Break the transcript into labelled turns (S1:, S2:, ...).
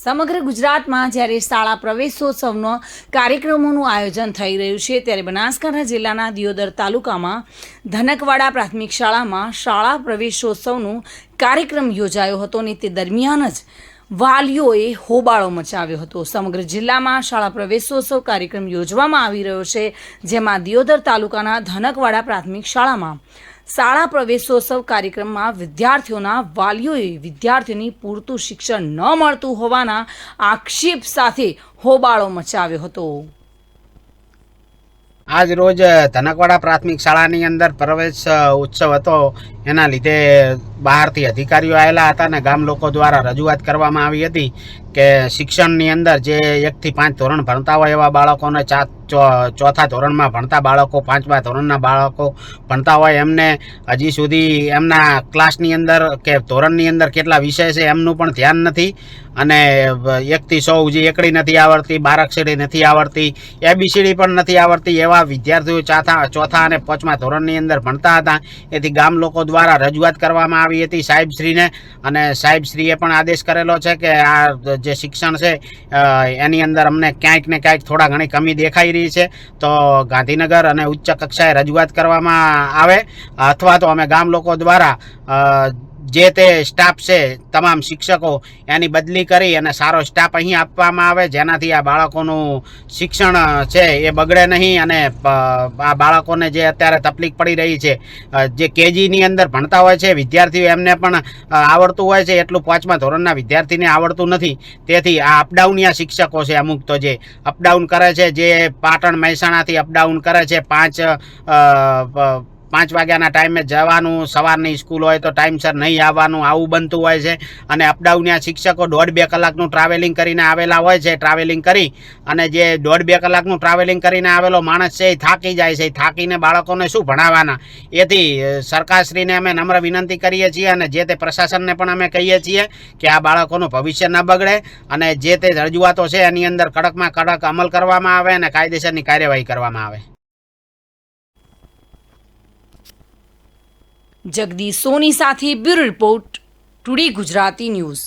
S1: સમગ્ર ગુજરાતમાં જ્યારે શાળા પ્રવેશોત્સવનો કાર્યક્રમોનું આયોજન થઈ રહ્યું છે ત્યારે બનાસકાંઠા જિલ્લાના દિયોદર તાલુકામાં ધનકવાડા પ્રાથમિક શાળામાં શાળા પ્રવેશોત્સવનો કાર્યક્રમ યોજાયો હતો અને તે દરમિયાન જ વાલીઓએ હોબાળો મચાવ્યો હતો। સમગ્ર જિલ્લામાં શાળા પ્રવેશોત્સવ કાર્યક્રમ યોજવામાં આવી રહ્યો છે, જેમાં દિયોદર તાલુકાના ધનકવાડા પ્રાથમિક શાળામાં શાળા પ્રવેશોત્સવ કાર્યક્રમમાં વિદ્યાર્થીઓના વાલીઓએ વિદ્યાર્થીઓની પૂરતું શિક્ષણ ન મળતું હોવાના આક્ષેપ સાથે હોબાળો મચાવ્યો હતો।
S2: આજ રોજ ધનકવાડા પ્રાથમિક શાળાની અંદર પ્રવેશ ઉત્સવ હતો। એના લીધે બહારથી અધિકારીઓ આવેલા હતા અને ગામ લોકો દ્વારા રજૂઆત કરવામાં આવી હતી કે શિક્ષણની અંદર જે 1 થી 5 ધોરણ ભણતા હોય એવા બાળકોને ચોથા ધોરણમાં ભણતા બાળકો, 5મા ધોરણના બાળકો ભણતા હોય એમને હજી સુધી એમના ક્લાસની અંદર કે ધોરણની અંદર કેટલા વિષય છે એમનું પણ ધ્યાન નથી અને 1 થી 100 સુધી એકડી નથી આવડતી, બારાક્ષરી નથી આવડતી, ABCD પણ નથી આવડતી એવા વિદ્યાર્થીઓ ચોથા અને 5મા ધોરણની અંદર ભણતા હતા। એથી ગામ લોકો દ્વારા રજૂઆત કરવામાં આવી હતી સાહેબશ્રીને અને સાહેબશ્રીએ પણ આદેશ કરેલો છે કે આ જે શિક્ષણ છે એની અંદર અમને ક્યાંક ને ક્યાંક થોડા ઘણી કમી દેખાઈ રહી છે, તો ગાંધીનગર અને ઉચ્ચ કક્ષાએ રજૂઆત કરવામાં આવે અથવા તો અમે ગામ લોકો દ્વારા જે તે સ્ટાફ છે તમામ શિક્ષકો એની બદલી કરી અને સારો સ્ટાફ અહીં આપવામાં આવે, જેનાથી આ બાળકોનું શિક્ષણ છે એ બગડે નહીં અને આ બાળકોને જે અત્યારે તકલીફ પડી રહી છે, જે કેજીની અંદર ભણતા હોય છે વિદ્યાર્થીઓ એમને પણ આવડતું હોય છે એટલું 5મા ધોરણના વિદ્યાર્થીને આવડતું નથી। તેથી આ અપડાઉનિયા શિક્ષકો છે અમુક તો જે અપડાઉન કરે છે, જે પાટણ મહેસાણાથી અપડાઉન કરે છે, 5 વાગ્યાના ટાઈમે જવાનું, સવારની સ્કૂલ હોય તો ટાઈમસર નહીં આવવાનું, આવું બનતું હોય છે અને અપડાઉનિયા શિક્ષકો 1.5-2 કલાકનું ટ્રાવેલિંગ કરીને આવેલા હોય છે। ટ્રાવેલિંગ કરી અને જે 1.5-2 કલાકનું ટ્રાવેલિંગ કરીને આવેલો માણસ છે એ થાકી જાય છે, થાકીને બાળકોને શું ભણાવવાના। એથી સરકારશ્રીને અમે નમ્ર વિનંતી કરીએ છીએ અને જે તે પ્રશાસનને પણ અમે કહીએ છીએ કે આ બાળકોનું ભવિષ્ય ન બગડે અને જે તે રજૂઆતો છે એની અંદર કડકમાં કડક અમલ કરવામાં આવે અને કાયદેસરની કાર્યવાહી કરવામાં આવે।
S1: જગદીશ સોની સાથે bureau report, today Gujarati news.